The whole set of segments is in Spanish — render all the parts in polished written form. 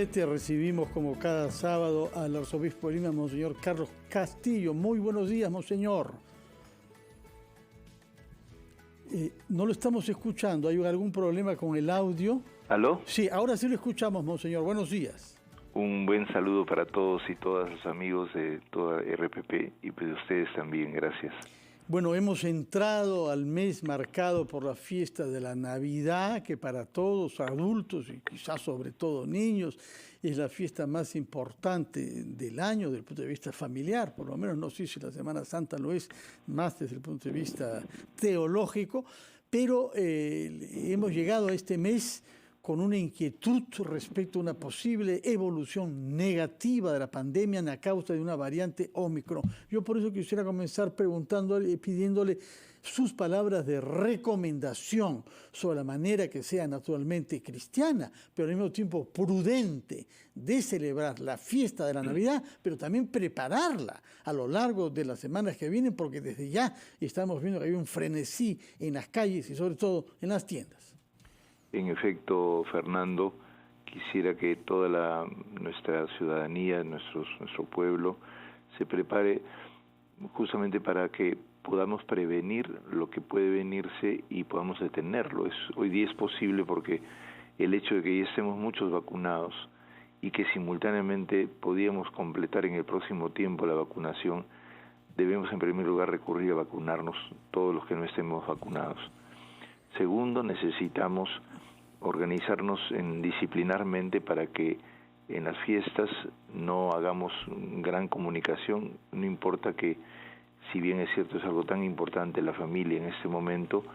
7 recibimos como cada sábado al arzobispo de Lima, Monseñor Carlos Castillo. Muy buenos días, Monseñor. No lo estamos escuchando. ¿Hay algún problema con el audio? ¿Aló? Sí, ahora sí lo escuchamos, Monseñor. Buenos días. Un buen saludo para todos y todas los amigos de toda RPP y pues de ustedes también. Gracias. Bueno, hemos entrado al mes marcado por la fiesta de la Navidad, que para todos, adultos y quizás sobre todo niños, es la fiesta más importante del año desde el punto de vista familiar. Por lo menos no sé si la Semana Santa lo es más desde el punto de vista teológico, pero hemos llegado a este mes con una inquietud respecto a una posible evolución negativa de la pandemia a causa de una variante Ómicron. Yo por eso quisiera comenzar preguntándole y pidiéndole sus palabras de recomendación sobre la manera que sea naturalmente cristiana, pero al mismo tiempo prudente de celebrar la fiesta de la Navidad, pero también prepararla a lo largo de las semanas que vienen, porque desde ya estamos viendo que hay un frenesí en las calles y sobre todo en las tiendas. En efecto, Fernando, quisiera que toda nuestra ciudadanía, nuestro pueblo, se prepare justamente para que podamos prevenir lo que puede venirse y podamos detenerlo. Hoy día es posible porque el hecho de que ya estemos muchos vacunados y que simultáneamente podíamos completar en el próximo tiempo la vacunación, debemos en primer lugar recurrir a vacunarnos todos los que no estemos vacunados. Segundo, necesitamos organizarnos disciplinarmente para que en las fiestas no hagamos gran comunicación. No importa que, si bien es cierto es algo tan importante la familia en este momento,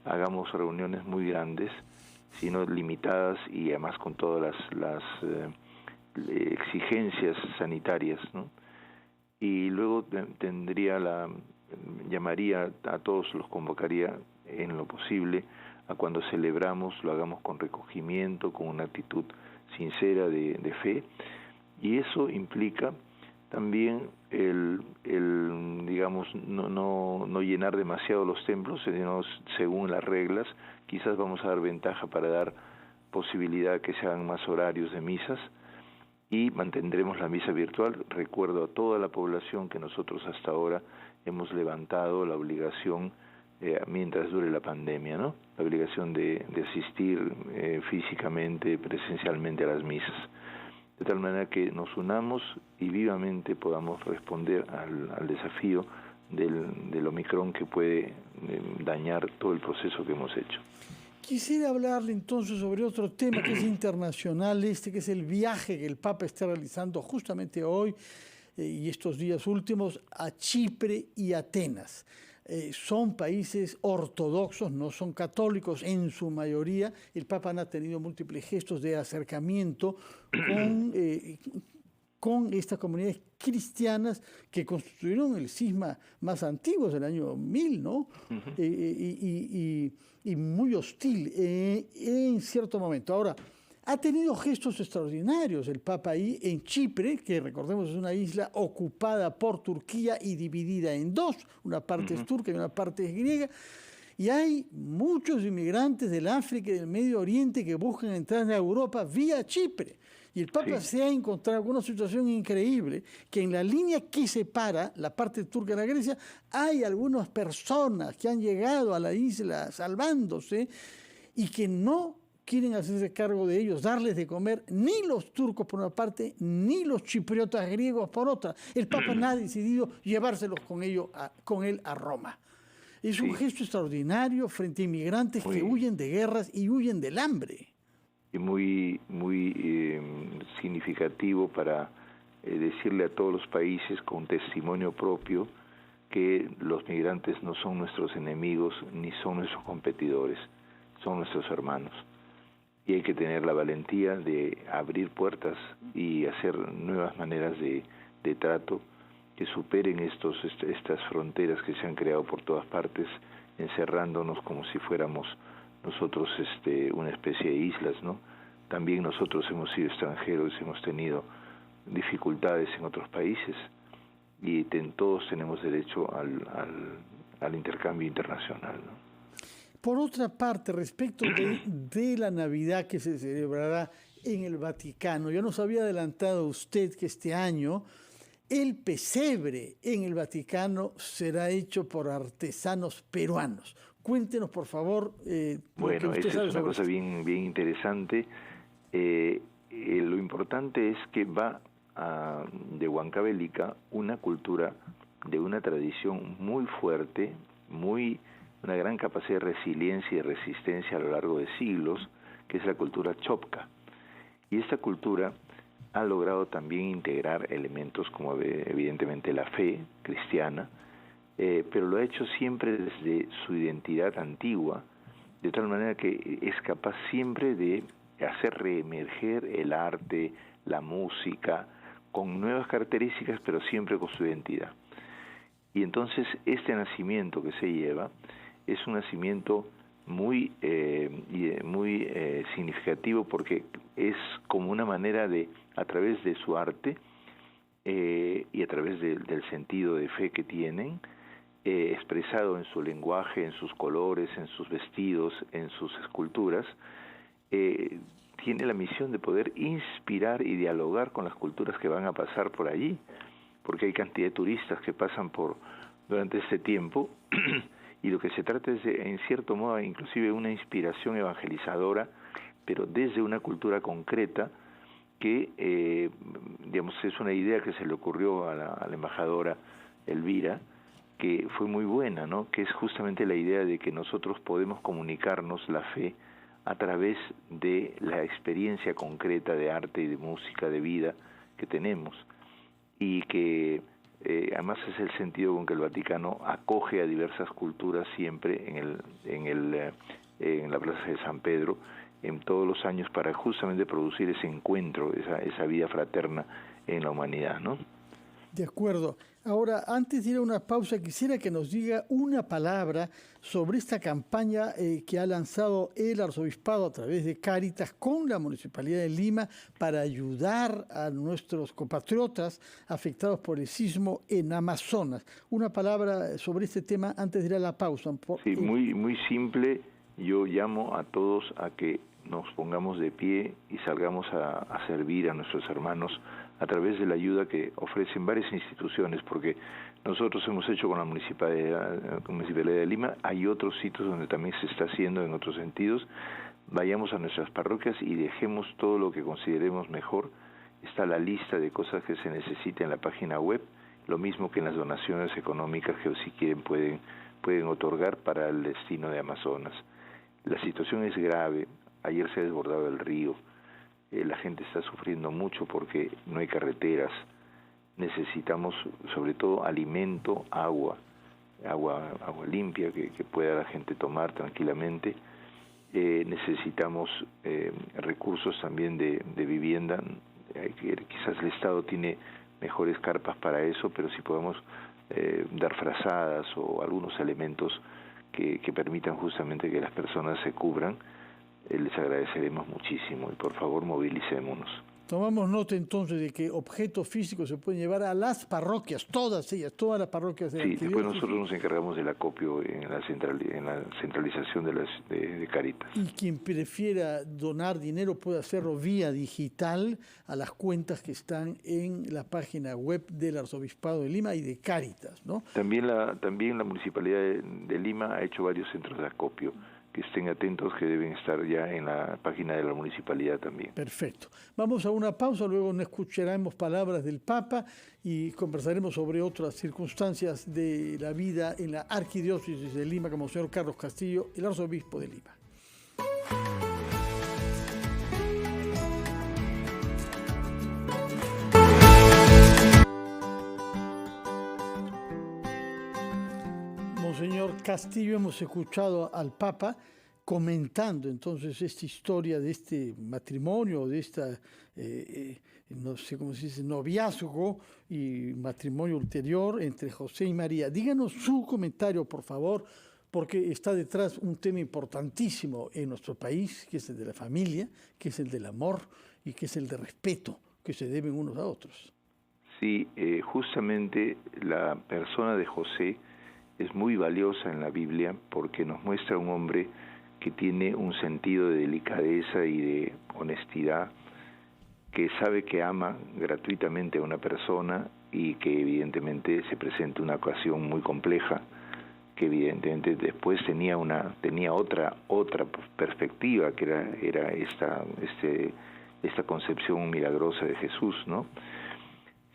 hagamos reuniones muy grandes, sino limitadas y además con todas las exigencias sanitarias, ¿no? Y luego llamaría a todos, los convocaría en lo posible a cuando celebramos, lo hagamos con recogimiento, con una actitud sincera de fe, y eso implica también digamos, no llenar demasiado los templos, sino según las reglas. Quizás vamos a dar ventaja para dar posibilidad que se hagan más horarios de misas, y mantendremos la misa virtual. Recuerdo a toda la población que nosotros hasta ahora hemos levantado la obligación, mientras dure la pandemia, ¿no? La obligación de asistir físicamente, presencialmente a las misas, de tal manera que nos unamos y vivamente podamos responder al desafío del Omicron, que puede dañar todo el proceso que hemos hecho. Quisiera hablarle entonces sobre otro tema que es internacional, que es el viaje que el Papa está realizando justamente hoy y estos días últimos a Chipre y Atenas. Son países ortodoxos, no son católicos en su mayoría. El Papa ha tenido múltiples gestos de acercamiento con estas comunidades cristianas que constituyeron el cisma más antiguo del año 1000, ¿no? Uh-huh. Y muy hostil en cierto momento. Ahora, ha tenido gestos extraordinarios el Papa ahí en Chipre, que recordemos es una isla ocupada por Turquía y dividida en dos, una parte es turca y una parte es griega, y hay muchos inmigrantes del África y del Medio Oriente que buscan entrar a Europa vía Chipre. Y el Papa se ha encontrado con una situación increíble, que en la línea que separa la parte turca de la Grecia hay algunas personas que han llegado a la isla salvándose y que no quieren hacerse cargo de ellos, darles de comer ni los turcos por una parte, ni los chipriotas griegos por otra. El Papa ha decidido llevárselos con él a Roma. Es un gesto extraordinario frente a inmigrantes que huyen de guerras y huyen del hambre. Y muy significativo para decirle a todos los países con testimonio propio que los migrantes no son nuestros enemigos ni son nuestros competidores, son nuestros hermanos. Y hay que tener la valentía de abrir puertas y hacer nuevas maneras de trato que superen estas fronteras que se han creado por todas partes, encerrándonos como si fuéramos nosotros una especie de islas, ¿no? También nosotros hemos sido extranjeros, hemos tenido dificultades en otros países y todos tenemos derecho al intercambio internacional, ¿no? Por otra parte, respecto de la Navidad que se celebrará en el Vaticano, ya nos había adelantado usted que este año el pesebre en el Vaticano será hecho por artesanos peruanos. Cuéntenos, por favor, bueno, esa es una cosa bien interesante. Lo importante es que va de Huancavelica una cultura de una tradición muy fuerte, una gran capacidad de resiliencia y resistencia a lo largo de siglos, que es la cultura chopca. Y esta cultura ha logrado también integrar elementos como evidentemente la fe cristiana, pero lo ha hecho siempre desde su identidad antigua, de tal manera que es capaz siempre de hacer reemerger el arte, la música, con nuevas características, pero siempre con su identidad. Y entonces este nacimiento que se lleva es un nacimiento muy significativo, porque es como una manera de, a través de su arte y a través del sentido de fe que tienen, expresado en su lenguaje, en sus colores, en sus vestidos, en sus esculturas, tiene la misión de poder inspirar y dialogar con las culturas que van a pasar por allí, porque hay cantidad de turistas que pasan durante este tiempo y lo que se trata es de, en cierto modo, inclusive una inspiración evangelizadora, pero desde una cultura concreta que, digamos, es una idea que se le ocurrió a la embajadora Elvira, que fue muy buena, ¿no? Que es justamente la idea de que nosotros podemos comunicarnos la fe a través de la experiencia concreta de arte y de música, de vida que tenemos, y que además es el sentido con que el Vaticano acoge a diversas culturas siempre en la Plaza de San Pedro, en todos los años, para justamente producir ese encuentro, esa vida fraterna en la humanidad, ¿no? De acuerdo. Ahora, antes de ir a una pausa, quisiera que nos diga una palabra sobre esta campaña que ha lanzado el Arzobispado a través de Cáritas con la Municipalidad de Lima para ayudar a nuestros compatriotas afectados por el sismo en Amazonas. Una palabra sobre este tema antes de ir a la pausa. Sí, muy simple. Yo llamo a todos a que nos pongamos de pie y salgamos a servir a nuestros hermanos a través de la ayuda que ofrecen varias instituciones, porque nosotros hemos hecho con la Municipalidad de Lima, hay otros sitios donde también se está haciendo en otros sentidos. Vayamos a nuestras parroquias y dejemos todo lo que consideremos mejor. Está la lista de cosas que se necesita en la página web, lo mismo que en las donaciones económicas que si quieren pueden otorgar para el destino de Amazonas. La situación es grave. Ayer se ha desbordado el río, la gente está sufriendo mucho porque no hay carreteras. Necesitamos sobre todo alimento, agua limpia que pueda la gente tomar tranquilamente. Necesitamos recursos también de vivienda. Quizás el Estado tiene mejores carpas para eso, pero si podemos dar frazadas o algunos elementos que permitan justamente que las personas se cubran, les agradeceremos muchísimo y por favor movilicémonos. Tomamos nota entonces de que objetos físicos se pueden llevar a las parroquias, todas las parroquias de la arquidiócesis. Después nosotros nos encargamos del acopio en la centralización de Cáritas. Y quien prefiera donar dinero puede hacerlo vía digital a las cuentas que están en la página web del Arzobispado de Lima y de Cáritas, ¿no? También la Municipalidad de Lima ha hecho varios centros de acopio, que estén atentos, que deben estar ya en la página de la municipalidad también. Perfecto. Vamos a una pausa, luego nos escucharemos palabras del Papa y conversaremos sobre otras circunstancias de la vida en la Arquidiócesis de Lima, como el señor Carlos Castillo, el arzobispo de Lima. Monseñor Castillo, hemos escuchado al Papa comentando entonces esta historia de este matrimonio, de esta, no sé cómo se dice, noviazgo y matrimonio ulterior entre José y María. Díganos su comentario, por favor, porque está detrás un tema importantísimo en nuestro país, que es el de la familia, que es el del amor y que es el de respeto que se deben unos a otros. Sí, justamente la persona de José es muy valiosa en la Biblia porque nos muestra un hombre que tiene un sentido de delicadeza y de honestidad, que sabe que ama gratuitamente a una persona y que evidentemente se presenta una ocasión muy compleja, que evidentemente después tenía otra perspectiva, que era esta concepción milagrosa de Jesús, ¿no?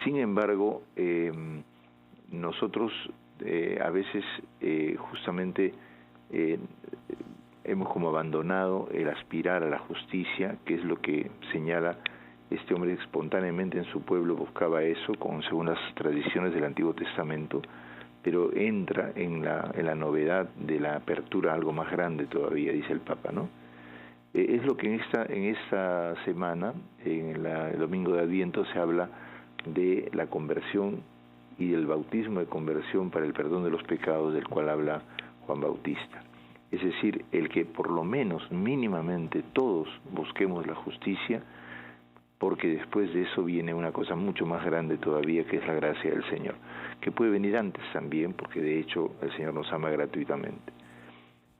Sin embargo, nosotros a veces justamente hemos como abandonado el aspirar a la justicia, que es lo que señala este hombre. Espontáneamente en su pueblo buscaba eso, según las tradiciones del Antiguo Testamento, pero entra en la novedad de la apertura a algo más grande todavía, dice el Papa, ¿no? Es lo que en esta semana, el domingo de Adviento, se habla de la conversión y del bautismo de conversión para el perdón de los pecados, del cual habla Juan Bautista. Es decir, el que por lo menos mínimamente todos busquemos la justicia, porque después de eso viene una cosa mucho más grande todavía, que es la gracia del Señor, que puede venir antes también, porque de hecho el Señor nos ama gratuitamente.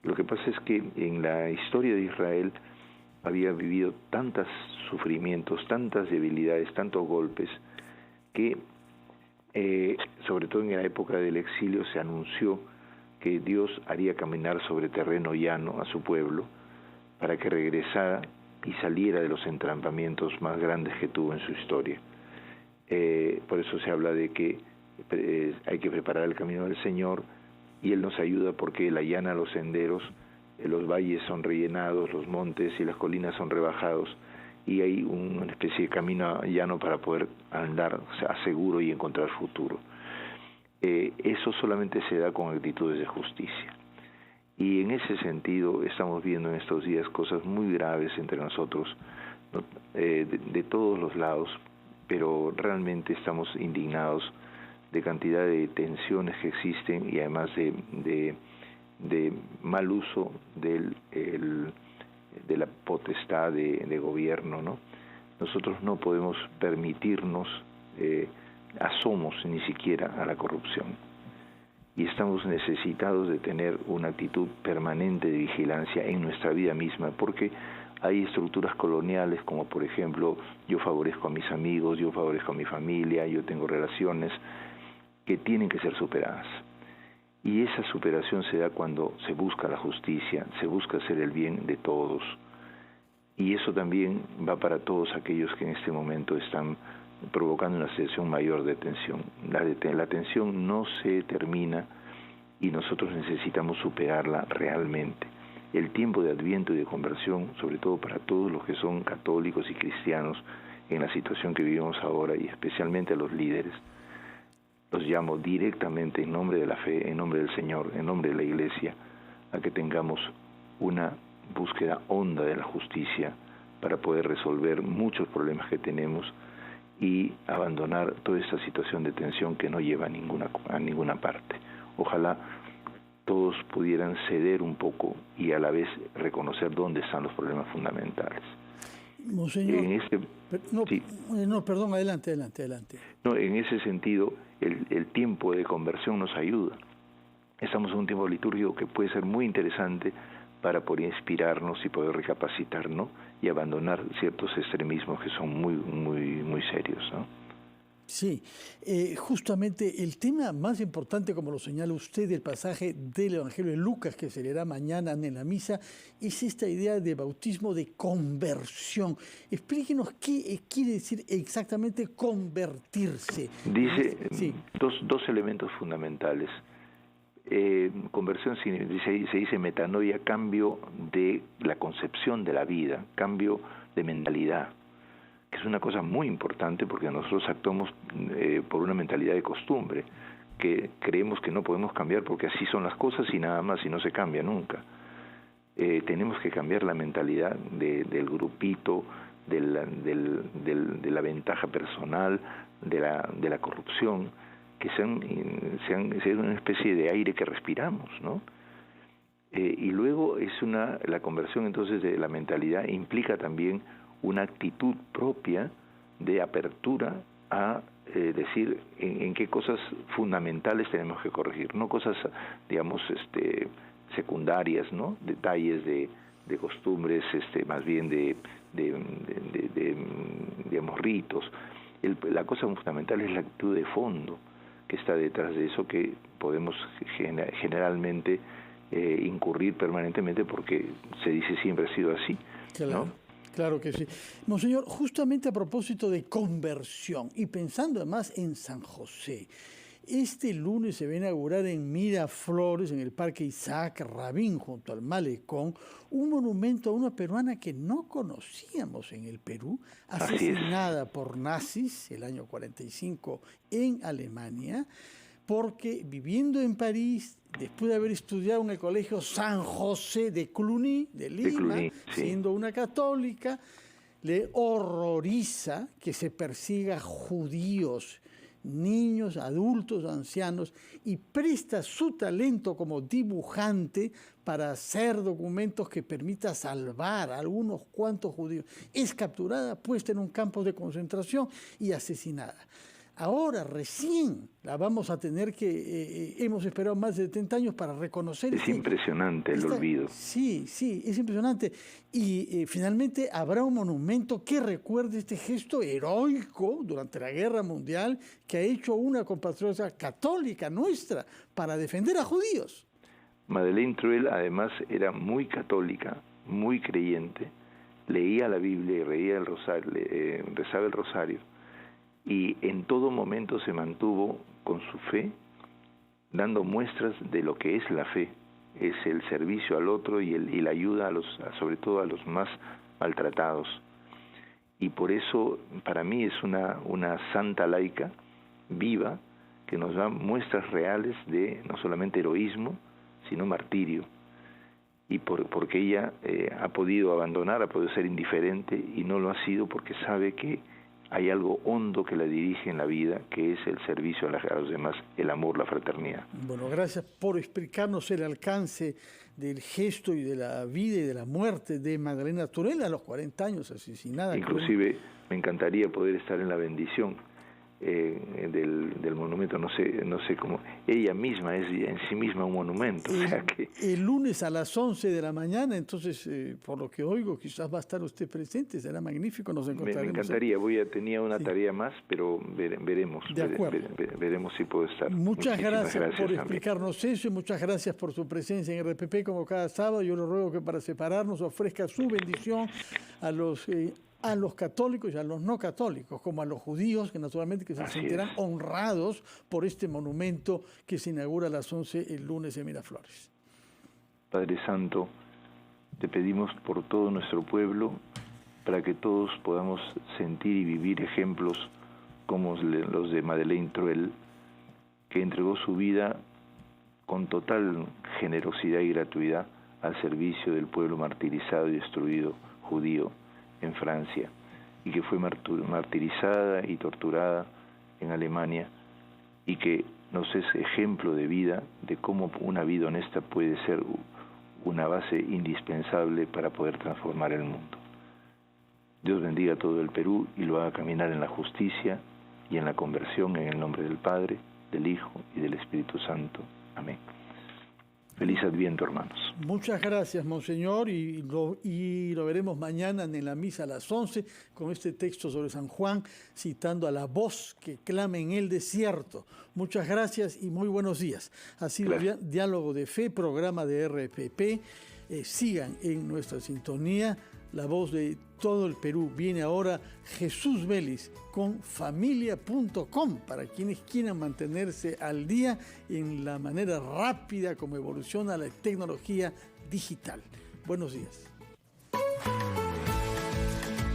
Lo que pasa es que en la historia de Israel había vivido tantos sufrimientos, tantas debilidades, tantos golpes, que sobre todo en la época del exilio se anunció que Dios haría caminar sobre terreno llano a su pueblo para que regresara y saliera de los entrampamientos más grandes que tuvo en su historia. Por eso se habla de que hay que preparar el camino del Señor, y Él nos ayuda porque Él allana los senderos, los valles son rellenados, los montes y las colinas son rebajados, y hay una especie de camino llano para poder andar seguro y encontrar futuro. Eso solamente se da con actitudes de justicia. Y en ese sentido estamos viendo en estos días cosas muy graves entre nosotros, ¿no? De todos los lados, pero realmente estamos indignados de cantidad de tensiones que existen, y además de mal uso de la potestad de gobierno, ¿no? Nosotros no podemos permitirnos asomos ni siquiera a la corrupción, y estamos necesitados de tener una actitud permanente de vigilancia en nuestra vida misma, porque hay estructuras coloniales como, por ejemplo, yo favorezco a mis amigos, yo favorezco a mi familia, yo tengo relaciones que tienen que ser superadas. Y esa superación se da cuando se busca la justicia, se busca hacer el bien de todos. Y eso también va para todos aquellos que en este momento están provocando una situación mayor de tensión. La tensión no se termina y nosotros necesitamos superarla realmente. El tiempo de Adviento y de conversión, sobre todo para todos los que son católicos y cristianos en la situación que vivimos ahora, y especialmente a los líderes, los llamo directamente en nombre de la fe, en nombre del Señor, en nombre de la Iglesia, a que tengamos una búsqueda honda de la justicia para poder resolver muchos problemas que tenemos y abandonar toda esta situación de tensión que no lleva a ninguna parte. Ojalá todos pudieran ceder un poco y a la vez reconocer dónde están los problemas fundamentales. Monseñor, perdón, adelante. No, en ese sentido, el tiempo de conversión nos ayuda. Estamos en un tiempo litúrgico que puede ser muy interesante para poder inspirarnos y poder recapacitar, ¿no? Y abandonar ciertos extremismos que son muy serios, ¿no? Sí, justamente el tema más importante, como lo señala usted, del pasaje del Evangelio de Lucas, que se leerá mañana en la misa, es esta idea de bautismo de conversión. Explíquenos qué quiere decir exactamente convertirse. Dice dos elementos fundamentales. Conversión se dice metanoia, cambio de la concepción de la vida, cambio de mentalidad, que es una cosa muy importante porque nosotros actuamos por una mentalidad de costumbre, que creemos que no podemos cambiar porque así son las cosas y nada más, y no se cambia nunca. Tenemos que cambiar la mentalidad del grupito, de la ventaja personal, de la corrupción, que sean una especie de aire que respiramos, ¿no? Y luego la conversión entonces de la mentalidad implica también una actitud propia de apertura a decir en qué cosas fundamentales tenemos que corregir, no cosas, digamos, secundarias, ¿no? Detalles de costumbres, más bien de digamos, ritos. La cosa fundamental es la actitud de fondo que está detrás de eso, que podemos generalmente incurrir permanentemente porque se dice siempre ha sido así, claro, ¿no? Claro que sí. Monseñor, justamente a propósito de conversión y pensando además en San José, este lunes se va a inaugurar en Miraflores, en el Parque Isaac Rabin, junto al Malecón, un monumento a una peruana que no conocíamos en el Perú, asesinada por nazis el año 45 en Alemania, porque viviendo en París, después de haber estudiado en el colegio San José de Cluny, de Lima, sí, siendo una católica, le horroriza que se persiga judíos, niños, adultos, ancianos, y presta su talento como dibujante para hacer documentos que permita salvar a algunos cuantos judíos. Es capturada, puesta en un campo de concentración y asesinada. Ahora, recién la vamos a tener que... hemos esperado más de 70 años para reconocer... Es impresionante el olvido. Sí, es impresionante. Y finalmente habrá un monumento que recuerde este gesto heroico durante la Guerra Mundial que ha hecho una compatriota católica nuestra para defender a judíos. Madeleine Truel, además, era muy católica, muy creyente, leía la Biblia y rezaba el rosario. Y en todo momento se mantuvo con su fe, dando muestras de lo que es la fe, es el servicio al otro y la ayuda sobre todo a los más maltratados. Y por eso para mí es una santa laica viva que nos da muestras reales de no solamente heroísmo, sino martirio. Y porque ella ha podido abandonar, ha podido ser indiferente y no lo ha sido porque sabe que hay algo hondo que la dirige en la vida, que es el servicio a los demás, el amor, la fraternidad. Bueno, gracias por explicarnos el alcance del gesto y de la vida y de la muerte de Magdalena Truel a los 40 años asesinada. Inclusive me encantaría poder estar en la bendición del monumento, no sé cómo. Ella misma es en sí misma un monumento. O sea que... El lunes a las 11 de la mañana, entonces, por lo que oigo, quizás va a estar usted presente, será magnífico, nos encontraremos. Me encantaría, tenía una tarea más, pero veremos. De acuerdo. Veremos si puedo estar. Muchas gracias por explicarnos eso y muchas gracias por su presencia en RPP como cada sábado. Yo le ruego que para separarnos ofrezca su bendición a los católicos y a los no católicos, como a los judíos, que naturalmente que se sentirán honrados por este monumento que se inaugura a las 11 el lunes en Miraflores. Padre Santo, te pedimos por todo nuestro pueblo, para que todos podamos sentir y vivir ejemplos como los de Madeleine Truel, que entregó su vida con total generosidad y gratuidad al servicio del pueblo martirizado y destruido judío en Francia, y que fue martirizada y torturada en Alemania, y que nos es ejemplo de vida, de cómo una vida honesta puede ser una base indispensable para poder transformar el mundo. Dios bendiga a todo el Perú y lo haga caminar en la justicia y en la conversión, en el nombre del Padre, del Hijo y del Espíritu Santo. Amén. Feliz Adviento, hermanos. Muchas gracias, Monseñor, y lo veremos mañana en la misa a las 11 con este texto sobre San Juan, citando a la voz que clama en el desierto. Muchas gracias y muy buenos días. Ha sido Diálogo de Fe, programa de RPP. Sigan en nuestra sintonía. La voz de todo el Perú. Viene ahora Jesús Vélez con familia.com para quienes quieran mantenerse al día en la manera rápida como evoluciona la tecnología digital. Buenos días.